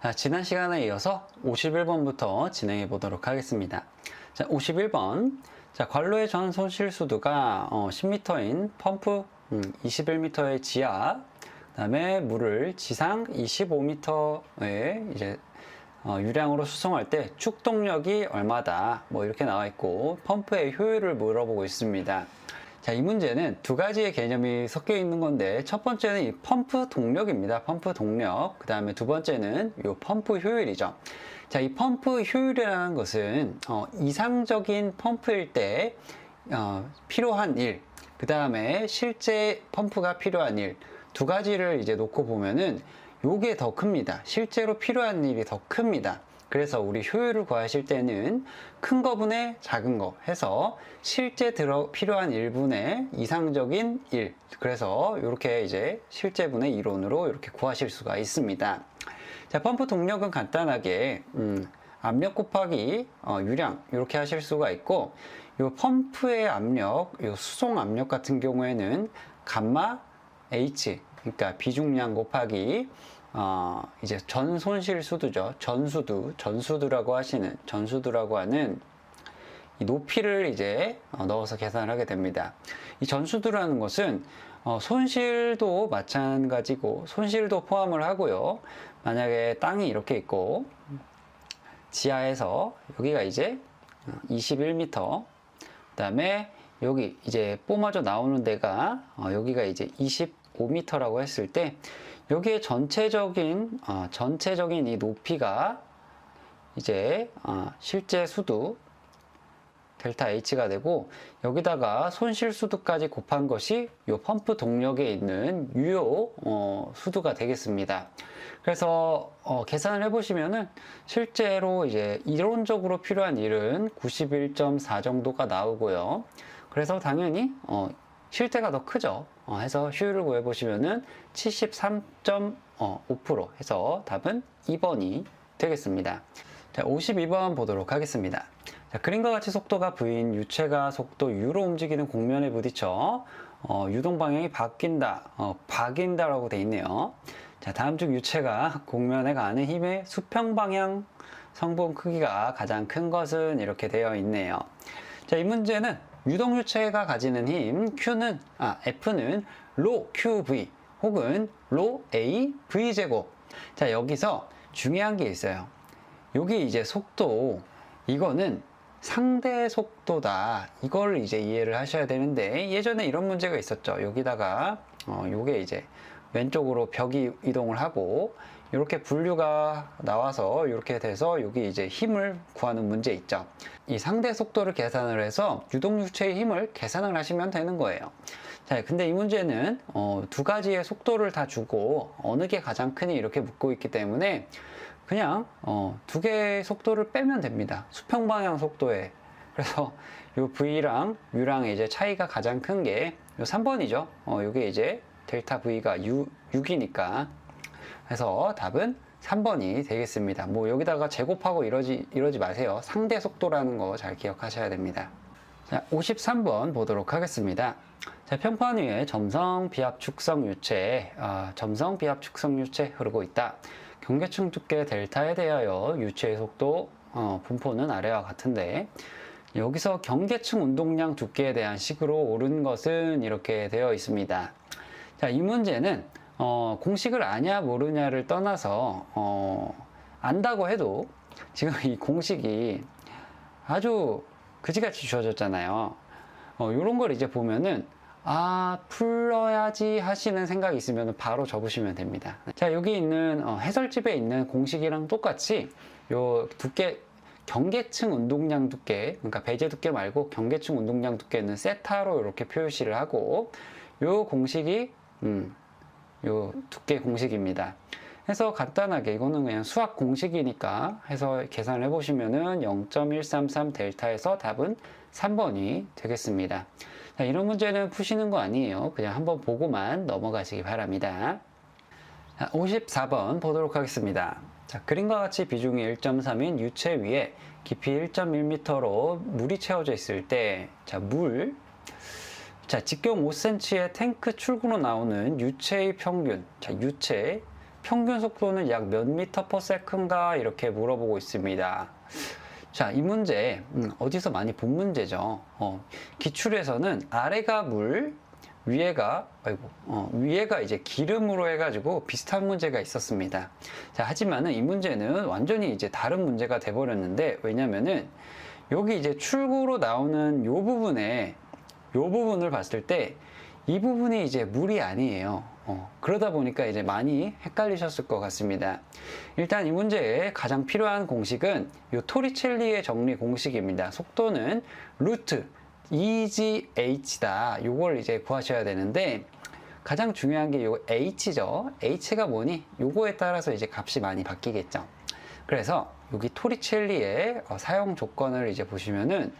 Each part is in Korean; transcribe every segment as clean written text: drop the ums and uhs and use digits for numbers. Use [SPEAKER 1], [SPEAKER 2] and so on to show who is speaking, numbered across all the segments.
[SPEAKER 1] 자, 지난 시간에 이어서 51번부터 진행해 보도록 하겠습니다. 자, 51번. 자, 관로의 전 손실수도가 10m인 펌프 21m의 지하, 그 다음에 물을 지상 25m의 이제 유량으로 수송할 때 축동력이 얼마다, 뭐 이렇게 나와 있고, 펌프의 효율을 물어보고 있습니다. 자, 이 문제는 두 가지의 개념이 섞여 있는 건데, 첫 번째는 이 펌프 동력입니다. 펌프 동력. 그 다음에 두 번째는 이 펌프 효율이죠. 자, 이 펌프 효율이라는 것은 이상적인 펌프일 때 필요한 일, 그 다음에 실제 펌프가 필요한 일, 두 가지를 이제 놓고 보면은 요게 더 큽니다. 실제로 필요한 일이 더 큽니다. 그래서 우리 효율을 구하실 때는 큰 거분의 작은 거 해서 실제 필요한 1분의 이상적인 1. 그래서 이렇게 이제 실제분의 이론으로 이렇게 구하실 수가 있습니다. 자, 펌프 동력은 간단하게 압력 곱하기 유량 이렇게 하실 수가 있고, 요 펌프의 압력, 요 수송 압력 같은 경우에는 감마 H, 그러니까 비중량 곱하기 이제 전 손실 수두죠. 전수두라고 하는 이 높이를 이제 넣어서 계산을 하게 됩니다. 이 전수두라는 것은 손실도 마찬가지고, 손실도 포함을 하고요. 만약에 땅이 이렇게 있고, 지하에서 여기가 이제 21m, 그 다음에 여기 이제 뿜어져 나오는 데가 여기가 이제 25m라고 했을 때, 여기에 전체적인 이 높이가 이제 실제 수두 델타 H가 되고, 여기다가 손실 수두까지 곱한 것이 이 펌프 동력에 있는 유효 수두가 되겠습니다. 그래서 계산을 해보시면은 실제로 이제 이론적으로 필요한 일은 91.4 정도가 나오고요. 그래서 당연히 실제가 더 크죠. 해서 효율을 구해보시면은 73.5% 해서 답은 2번이 되겠습니다. 자, 52번 보도록 하겠습니다. 자, 그림과 같이 속도가 V인 유체가 속도 U로 움직이는 곡면에 부딪혀 유동 방향이 바뀐다라고 되어 있네요. 자, 다음 중 유체가 곡면에 가하는 힘의 수평 방향 성분 크기가 가장 큰 것은 이렇게 되어 있네요. 자, 이 문제는 유동 유체가 가지는 힘 F는 로 QV 혹은 로 A V 제곱. 자, 여기서 중요한 게 있어요. 여기 이제 속도, 이거는 상대 속도다. 이걸 이제 이해를 하셔야 되는데, 예전에 이런 문제가 있었죠. 여기다가 요게 이제 왼쪽으로 벽이 이동을 하고 이렇게 분류가 나와서 이렇게 돼서 여기 이제 힘을 구하는 문제 있죠. 이 상대 속도를 계산을 해서 유동유체의 힘을 계산을 하시면 되는 거예요. 자, 근데 이 문제는 두 가지의 속도를 다 주고 어느 게 가장 크니 이렇게 묻고 있기 때문에 그냥 두 개의 속도를 빼면 됩니다. 수평 방향 속도에. 그래서 요 V랑 U랑 이제 차이가 가장 큰 게 요 3번이죠. 요게 이제 델타 V가 6이니까. 그래서 답은 3번이 되겠습니다. 뭐 여기다가 제곱하고 이러지 마세요. 상대 속도라는 거 잘 기억하셔야 됩니다. 자, 53번 보도록 하겠습니다. 자, 평판 위에 점성 비합 축성 유체, 흐르고 있다. 경계층 두께 델타에 대하여 유체의 속도 분포는 아래와 같은데, 여기서 경계층 운동량 두께에 대한 식으로 옳은 것은 이렇게 되어 있습니다. 자, 이 문제는 공식을 아냐 모르냐를 떠나서 안다고 해도 지금 이 공식이 아주 그지같이 주어졌잖아요. 이런 걸 이제 보면은 풀어야지 하시는 생각이 있으면 바로 접으시면 됩니다. 자, 여기 있는 해설집에 있는 공식이랑 똑같이 요 두께, 경계층 운동량 두께, 그러니까 배제 두께 말고 경계층 운동량 두께는 세타로 이렇게 표시를 하고, 요 공식이 요 두께 공식입니다. 해서 간단하게 이거는 그냥 수학 공식이니까 해서 계산을 해보시면은 0.133 델타에서 답은 3번이 되겠습니다. 자, 이런 문제는 푸시는 거 아니에요. 그냥 한번 보고만 넘어가시기 바랍니다. 자, 54번 보도록 하겠습니다. 자, 그림과 같이 비중이 1.3인 유체 위에 깊이 1.1m로 물이 채워져 있을 때, 자, 직경 5cm의 탱크 출구로 나오는 유체의 평균, 자, 유체 평균 속도는 약 몇 미터 퍼 세컨가 이렇게 물어보고 있습니다. 자, 이 문제 어디서 많이 본 문제죠. 기출에서는 아래가 물, 위에가 이제 기름으로 해가지고 비슷한 문제가 있었습니다. 자, 하지만은 이 문제는 완전히 이제 다른 문제가 돼버렸는데, 왜냐면은 여기 이제 출구로 나오는 요 부분을 봤을 때 이 부분이 이제 물이 아니에요. 그러다 보니까 이제 많이 헷갈리셨을 것 같습니다. 일단 이 문제에 가장 필요한 공식은 요 토리첼리의 정리 공식입니다. 속도는 루트 EGH다. 요걸 이제 구하셔야 되는데, 가장 중요한 게 요 H죠. H가 뭐니? 요거에 따라서 이제 값이 많이 바뀌겠죠. 그래서 여기 토리첼리의 사용 조건을 이제 보시면은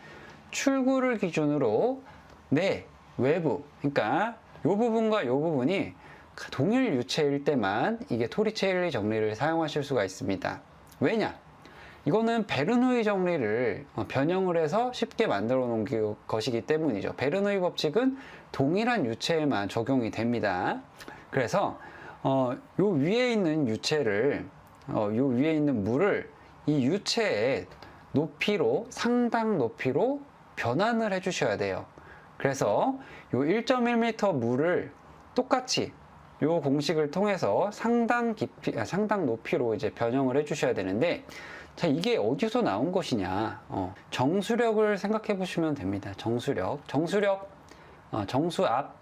[SPEAKER 1] 출구를 기준으로 내 외부, 그러니까 요 부분과 요 부분이 동일 유체일 때만 이게 토리첼리 정리를 사용하실 수가 있습니다. 왜냐? 이거는 베르누이 정리를 변형을 해서 쉽게 만들어 놓은 것이기 때문이죠. 베르누이 법칙은 동일한 유체에만 적용이 됩니다. 그래서 요 위에 있는 유체를, 요 위에 있는 물을 이 유체의 높이로, 상당 높이로 변환을 해 주셔야 돼요. 그래서 요 1.1m 물을 똑같이 요 공식을 통해서 상당 높이로 이제 변형을 해 주셔야 되는데, 자, 이게 어디서 나온 것이냐? 정수력을 생각해 보시면 됩니다. 정수력, 정수 앞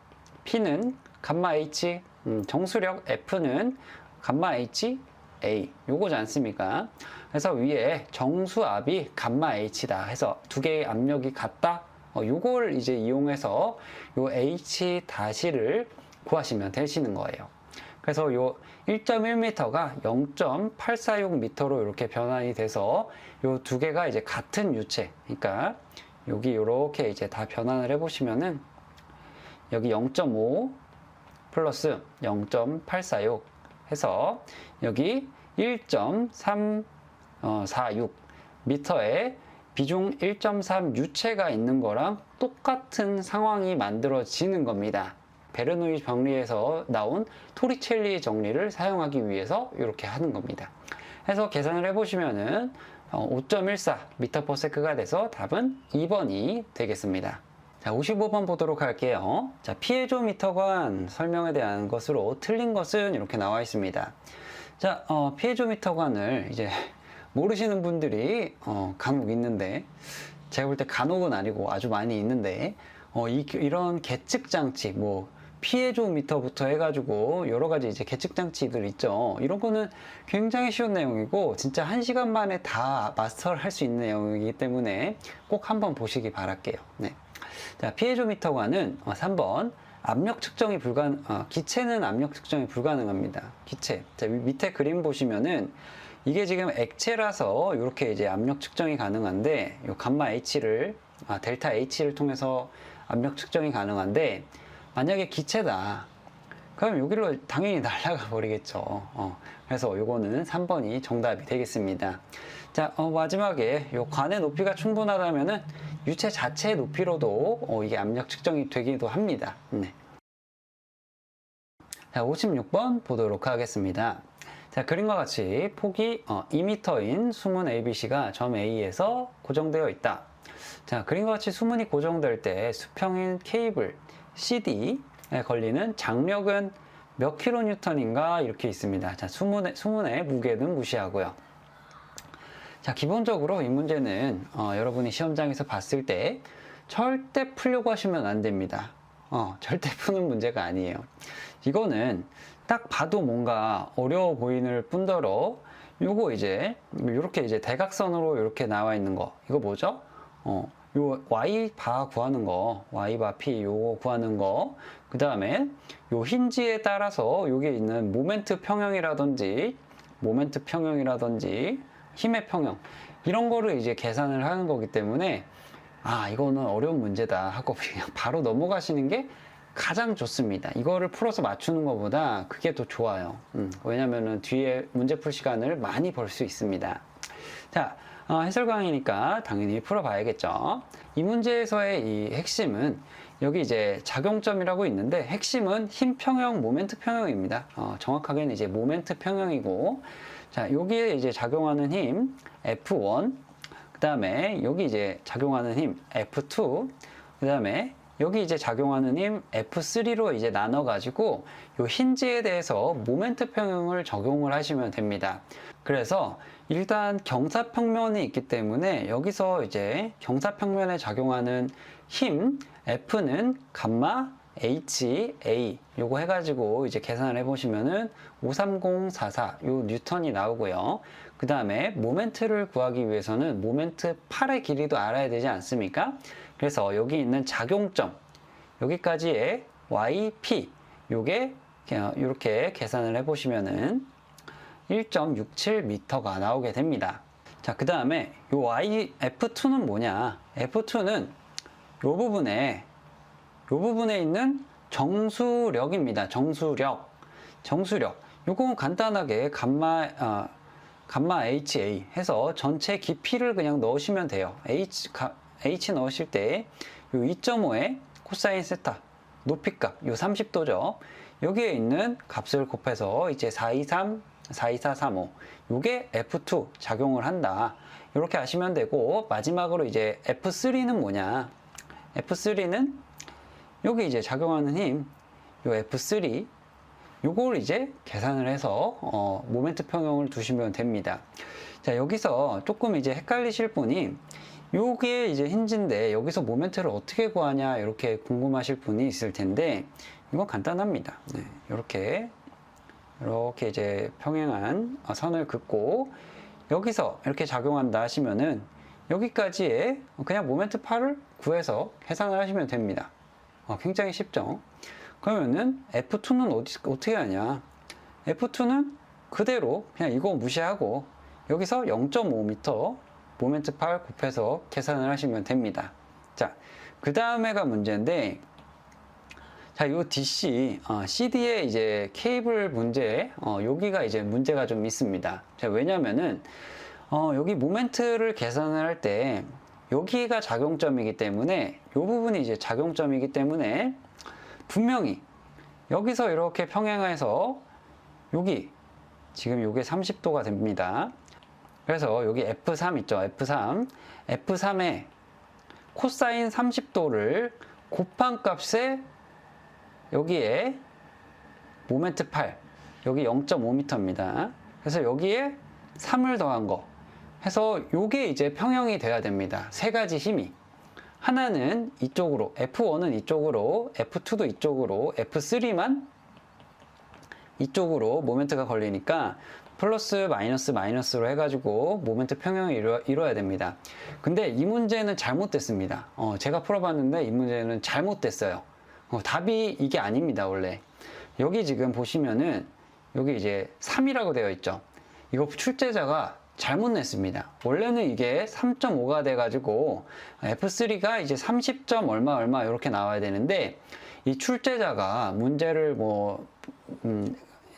[SPEAKER 1] P는 감마 H, 정수력 F는 감마 H, A, 요거지 않습니까? 그래서 위에 정수 앞이 감마 H다 해서 두 개의 압력이 같다. 요걸 이제 이용해서 요 H 다시를 구하시면 되시는 거예요. 그래서 요 1.1m가 0.846m로 이렇게 변환이 돼서 요 두 개가 이제 같은 유체, 그러니까 여기 이렇게 이제 다 변환을 해보시면은 여기 0.5 플러스 0.846 해서 여기 1.346 미터에 비중 1.3 유체가 있는 거랑 똑같은 상황이 만들어지는 겁니다. 베르누이 정리에서 나온 토리첼리 정리를 사용하기 위해서 이렇게 하는 겁니다. 해서 계산을 해보시면은 5.14 m/s가 돼서 답은 2번이 되겠습니다. 자, 55번 보도록 할게요. 자, 피에조미터관 설명에 대한 것으로 틀린 것은 이렇게 나와 있습니다. 자, 피에조미터관을 이제 모르시는 분들이 간혹 있는데, 제가 볼 때 간혹은 아니고 아주 많이 있는데, 이런 계측 장치, 뭐 피에조미터부터 해가지고 여러 가지 이제 계측 장치들 있죠. 이런 거는 굉장히 쉬운 내용이고 진짜 1시간 만에 다 마스터를 할 수 있는 내용이기 때문에 꼭 한번 보시기 바랄게요. 네. 자, 피에조미터관은 3번 압력 측정이 기체는 압력 측정이 불가능합니다. 기체. 자, 밑에 그림 보시면은 이게 지금 액체라서 이렇게 이제 압력 측정이 가능한데, 요 감마 H를, 델타 H를 통해서 압력 측정이 가능한데, 만약에 기체다. 그럼 여기로 당연히 날아가 버리겠죠. 그래서 요거는 3번이 정답이 되겠습니다. 자, 마지막에 요 관의 높이가 충분하다면은 유체 자체의 높이로도 이게 압력 측정이 되기도 합니다. 네. 자, 56번 보도록 하겠습니다. 자, 그림과 같이 폭이 2m인 수문 ABC가 점 A에서 고정되어 있다. 자, 그림과 같이 수문이 고정될 때 수평인 케이블 CD에 걸리는 장력은 몇 킬로뉴턴인가 이렇게 있습니다. 자, 수문의 무게는 무시하고요. 자, 기본적으로 이 문제는 여러분이 시험장에서 봤을 때 절대 풀려고 하시면 안 됩니다. 절대 푸는 문제가 아니에요. 이거는 딱 봐도 뭔가 어려워 보이는 뿐더러 요거 이제 이렇게 이제 대각선으로 이렇게 나와 있는 거, 이거 뭐죠? 요 Y바 구하는 거, Y바 P 요거 구하는 거, 그 다음에 요 힌지에 따라서 여기 있는 모멘트 평형이라든지 힘의 평형, 이런 거를 이제 계산을 하는 거기 때문에 이거는 어려운 문제다 하고 그냥 바로 넘어가시는 게 가장 좋습니다. 이거를 풀어서 맞추는 것보다 그게 더 좋아요. 왜냐면은 뒤에 문제 풀 시간을 많이 벌 수 있습니다. 자, 해설 강의니까 당연히 풀어봐야겠죠. 이 문제에서의 이 핵심은 여기 이제 작용점이라고 있는데 핵심은 힘 평형, 모멘트 평형입니다. 정확하게는 이제 모멘트 평형이고, 자, 여기에 이제 작용하는 힘 F1, 그 다음에 여기 이제 작용하는 힘 F2, 그 다음에 여기 이제 작용하는 힘 F3로 이제 나눠가지고 요 힌지에 대해서 모멘트 평형을 적용을 하시면 됩니다. 그래서 일단 경사평면이 있기 때문에 여기서 이제 경사평면에 작용하는 힘 F는 감마 HA 요거 해가지고 이제 계산을 해보시면은 53044 요 뉴턴이 나오고요. 그 다음에 모멘트를 구하기 위해서는 모멘트 8의 길이도 알아야 되지 않습니까? 그래서 여기 있는 작용점 여기까지의 YP 요게 이렇게 계산을 해보시면은 1.67m가 나오게 됩니다. 자, 그 다음에 요 F2는 뭐냐? F2는 요 부분에 있는 정수력입니다. 정수력. 요건 간단하게 감마 HA 해서 전체 깊이를 그냥 넣으시면 돼요. H 넣으실 때 요 2.5에 코사인 세타 높이값 요 30도죠. 여기에 있는 값을 곱해서 이제 423, 42435 요게 F2 작용을 한다. 이렇게 아시면 되고, 마지막으로 이제 F3는 뭐냐? F3는 여기 이제 작용하는 힘 요 F3 요걸 이제 계산을 해서 모멘트 평형을 두시면 됩니다. 자, 여기서 조금 이제 헷갈리실 분이 요게 이제 힌지인데 여기서 모멘트를 어떻게 구하냐 이렇게 궁금하실 분이 있을 텐데, 이건 간단합니다. 네, 이렇게 이제 평행한 선을 긋고 여기서 이렇게 작용한다 하시면은 여기까지의 그냥 모멘트 8을 구해서 계산을 하시면 됩니다. 굉장히 쉽죠? 그러면은 F2는 어떻게 하냐? F2는 그대로 그냥 이거 무시하고 여기서 0.5m 모멘트 8 곱해서 계산을 하시면 됩니다. 자, 그 다음에가 문제인데, 자, 요 DC, CD의 이제 케이블 문제, 여기가 이제 문제가 좀 있습니다. 자, 왜냐면은, 여기 모멘트를 계산을 할 때, 여기가 작용점이기 때문에, 요 부분이 이제 작용점이기 때문에, 분명히, 여기서 이렇게 평행해서, 여기, 지금 요게 30도가 됩니다. 그래서 여기 F3 있죠? F3에 코사인 30도를 곱한 값에 여기에 모멘트 8, 여기 0.5m입니다. 그래서 여기에 3을 더한 거 해서 요게 이제 평형이 돼야 됩니다. 세 가지 힘이. 하나는 이쪽으로, F1은 이쪽으로, F2도 이쪽으로, F3만 이쪽으로 모멘트가 걸리니까 플러스 마이너스로 해가지고 모멘트 평형을 이뤄야 됩니다. 근데 이 문제는 잘못됐습니다. 제가 풀어봤는데 이 문제는 잘못됐어요. 답이 이게 아닙니다, 원래. 여기 지금 보시면은 여기 이제 3이라고 되어 있죠. 이거 출제자가 잘못 냈습니다. 원래는 이게 3.5가 돼가지고 F3가 이제 30점 얼마 이렇게 나와야 되는데, 이 출제자가 문제를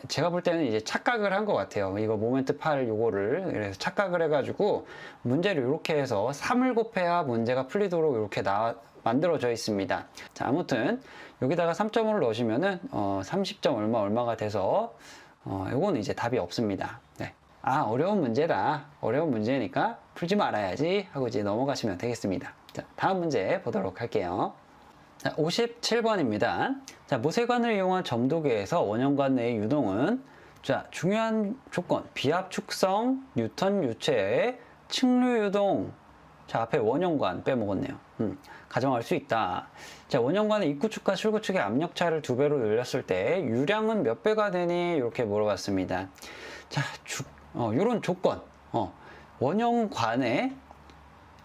[SPEAKER 1] 제가 볼 때는 이제 착각을 한 것 같아요. 이거 모멘트 8 요거를 그래서 착각을 해가지고 문제를 이렇게 해서 3을 곱해야 문제가 풀리도록 이렇게 만들어져 있습니다. 자, 아무튼 여기다가 3.5를 넣으시면은 30점 얼마가 돼서 요거는 이제 답이 없습니다. 네. 어려운 문제다. 어려운 문제니까 풀지 말아야지 하고 이제 넘어가시면 되겠습니다. 자, 다음 문제 보도록 할게요. 자, 57번입니다. 자, 모세관을 이용한 점도계에서 원형관 내의 유동은, 자, 중요한 조건, 비압 축성, 뉴턴 유체의 측류 유동. 자, 앞에 원형관 빼먹었네요. 가정할 수 있다. 자, 원형관의 입구축과 출구축의 압력차를 2배로 늘렸을 때 유량은 몇 배가 되니? 이렇게 물어봤습니다. 자, 요런 조건, 원형관의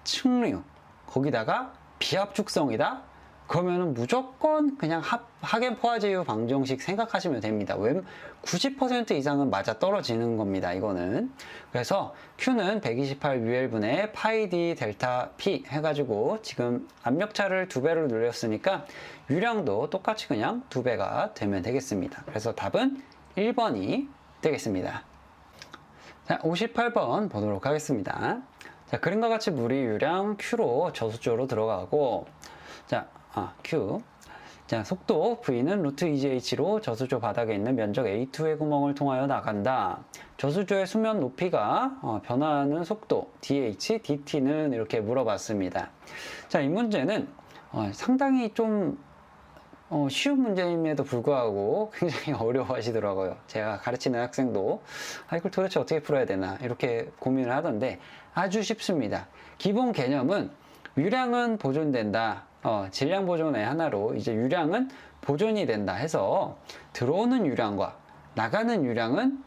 [SPEAKER 1] 측류, 거기다가 비압 축성이다? 그러면은 무조건 그냥 하겐-포화제유 방정식 생각하시면 됩니다. 90% 이상은 맞아 떨어지는 겁니다, 이거는. 그래서 Q는 128UL분의 파이 D 델타 P 해가지고 지금 압력차를 2배로 늘렸으니까 유량도 똑같이 그냥 2배가 되면 되겠습니다. 그래서 답은 1번이 되겠습니다. 자, 58번 보도록 하겠습니다. 자, 그림과 같이 물이 유량 Q로 저수조로 들어가고, 자, Q. 자, 속도 V는 루트 2GH로 저수조 바닥에 있는 면적 A2의 구멍을 통하여 나간다. 저수조의 수면 높이가 변화하는 속도 DH, DT는 이렇게 물어봤습니다. 자, 이 문제는 상당히 좀 쉬운 문제임에도 불구하고 굉장히 어려워하시더라고요. 제가 가르치는 학생도 이걸 도대체 어떻게 풀어야 되나 이렇게 고민을 하던데 아주 쉽습니다. 기본 개념은 유량은 보존된다. 질량 보존의 하나로 이제 유량은 보존이 된다 해서 들어오는 유량과 나가는 유량은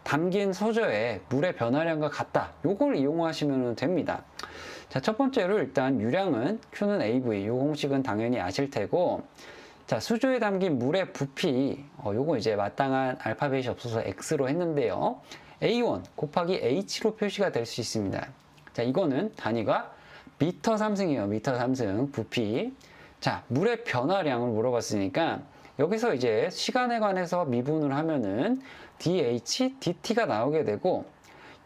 [SPEAKER 1] 담긴 소저의 물의 변화량과 같다. 요걸 이용하시면 됩니다. 자, 첫 번째로 일단 유량은 Q는 AV, 요 공식은 당연히 아실 테고, 자, 수조에 담긴 물의 부피, 요거 이제 마땅한 알파벳이 없어서 X로 했는데요. A1 곱하기 H로 표시가 될 수 있습니다. 자, 이거는 단위가 미터 3승이에요. 미터 3승 부피. 자, 물의 변화량을 물어봤으니까 여기서 이제 시간에 관해서 미분을 하면은 dH, dt가 나오게 되고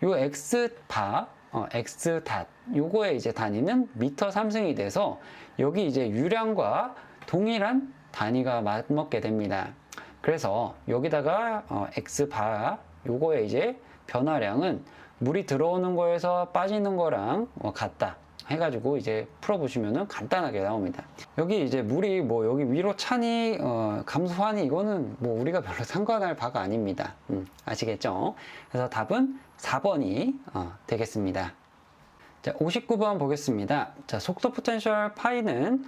[SPEAKER 1] 요 x바, x닷 요거의 이제 단위는 미터 3승이 돼서 여기 이제 유량과 동일한 단위가 맞먹게 됩니다. 그래서 여기다가 x바 요거의 이제 변화량은 물이 들어오는 거에서 빠지는 거랑 같다 해가지고 이제 풀어보시면은 간단하게 나옵니다. 여기 이제 물이 여기 위로 차니 감소하니 이거는 우리가 별로 상관할 바가 아닙니다. 아시겠죠? 그래서 답은 4번이 되겠습니다. 자, 59번 보겠습니다. 자, 속도 포텐셜 파이는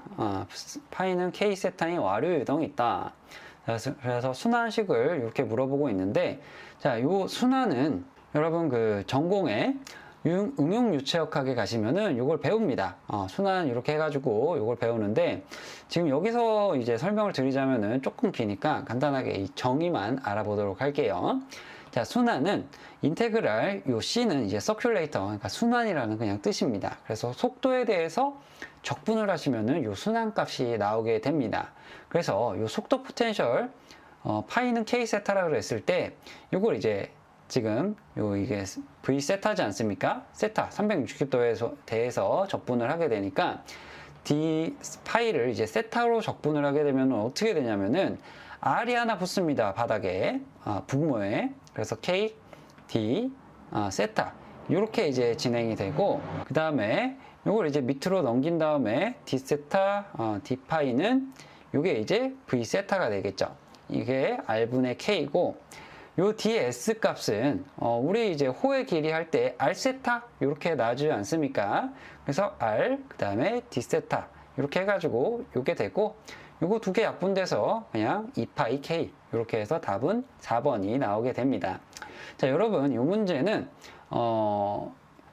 [SPEAKER 1] K 세타인 와류 유동이 있다. 그래서 순환식을 이렇게 물어보고 있는데, 자, 요 순환은 여러분 그 전공에 응용유체역학에 가시면은 요걸 배웁니다. 순환 이렇게 해가지고 요걸 배우는데 지금 여기서 이제 설명을 드리자면은 조금 기니까 간단하게 이 정의만 알아보도록 할게요. 자, 순환은 인테그랄 요 C는 이제 서큘레이터, 그러니까 순환이라는 그냥 뜻입니다. 그래서 속도에 대해서 적분을 하시면은 요 순환 값이 나오게 됩니다. 그래서 요 속도 포텐셜 파이는 K 세타라고 했을 때 요걸 이제 지금 이게 V 세타지 않습니까? 세타 360도에 대해서 적분을 하게 되니까 D 파이를 이제 세타로 적분을 하게 되면 어떻게 되냐면은 R이 하나 붙습니다. 바닥에 분모에. 그래서 K, D, 세타 이렇게 이제 진행이 되고 그 다음에 이걸 이제 밑으로 넘긴 다음에 D 세타, D 파이는 이게 이제 V 세타가 되겠죠. 이게 R분의 K고 요 ds 값은 우리 이제 호의 길이 할 때 r 세타 이렇게 놔주지 않습니까? 그래서 r 그 다음에 d 세타 이렇게 해가지고 요게 되고 요거 두 개 약분돼서 그냥 2파이 k 이렇게 해서 답은 4번이 나오게 됩니다. 자, 여러분 이 문제는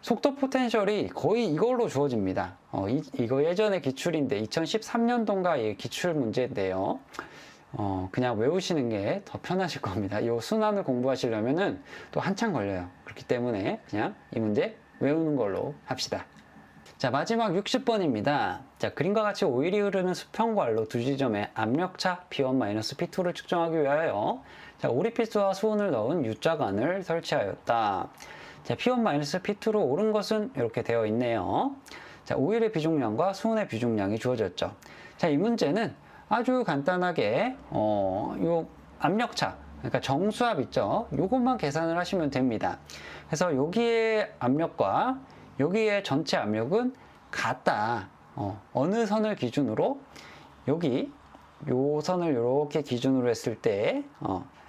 [SPEAKER 1] 속도 포텐셜이 거의 이걸로 주어집니다. 이거 예전에 기출인데 2013년도인가 기출 문제인데요. 그냥 외우시는 게 더 편하실 겁니다. 이 순환을 공부하시려면은 또 한참 걸려요. 그렇기 때문에 그냥 이 문제 외우는 걸로 합시다. 자, 마지막 60번입니다. 자, 그림과 같이 오일이 흐르는 수평관로 두 지점에 압력차 P1-P2를 측정하기 위하여 자, 오리피스와 수온을 넣은 U자관을 설치하였다. 자, P1-P2로 옳은 것은 이렇게 되어 있네요. 자, 오일의 비중량과 수온의 비중량이 주어졌죠. 자, 이 문제는 아주 간단하게 요 압력차, 그러니까 정수압 있죠. 요것만 계산을 하시면 됩니다. 그래서 여기에 압력과 여기에 전체 압력은 같다. 어느 선을 기준으로 여기 요 선을 이렇게 기준으로 했을 때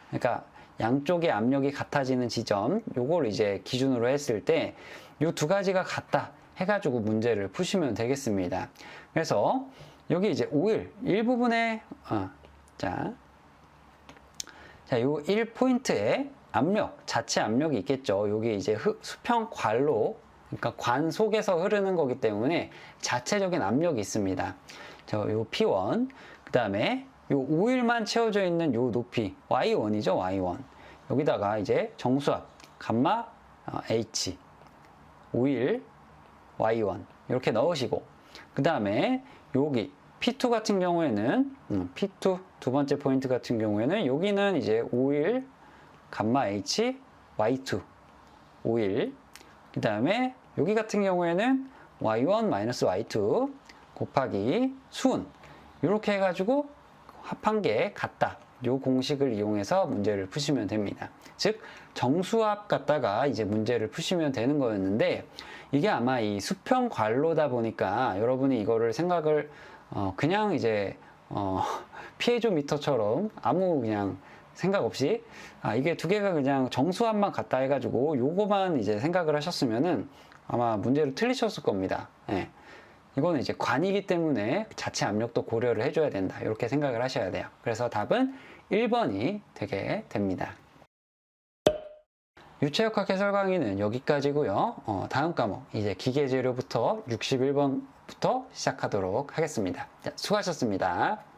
[SPEAKER 1] 그러니까 양쪽의 압력이 같아지는 지점 요걸 이제 기준으로 했을 때 요 두 가지가 같다 해가지고 문제를 푸시면 되겠습니다. 그래서 여기 이제 오일 일부분에 자, 요 1포인트에 압력, 자체 압력이 있겠죠. 여기 이제 수평 관로, 그러니까 관 속에서 흐르는 거기 때문에 자체적인 압력이 있습니다. 요 P1, 그 다음에 요 오일만 채워져 있는 요 높이 Y1이죠, Y1. 여기다가 이제 정수압 감마 H, 오일 Y1 이렇게 넣으시고, 그 다음에 여기 P2 같은 경우에는 P2 두 번째 포인트 같은 경우에는 여기는 이제 오일 감마 H Y2 오일, 그 다음에 여기 같은 경우에는 Y1 마이너스 Y2 곱하기 수은 이렇게 해가지고 합한 게 같다. 요 공식을 이용해서 문제를 푸시면 됩니다. 즉 정수합 갖다가 이제 문제를 푸시면 되는 거였는데 이게 아마 이 수평 괄로다 보니까 여러분이 이거를 생각을 그냥 이제 피에조미터처럼 아무 그냥 생각 없이 이게 두 개가 그냥 정수합만 같다 해가지고 요거만 이제 생각을 하셨으면은 아마 문제를 틀리셨을 겁니다. 예. 이거는 이제 관이기 때문에 자체 압력도 고려를 해줘야 된다. 이렇게 생각을 하셔야 돼요. 그래서 답은 1번이 되게 됩니다. 유체역학 해설 강의는 여기까지고요. 다음 과목 이제 기계재료부터 61번부터 시작하도록 하겠습니다. 자, 수고하셨습니다.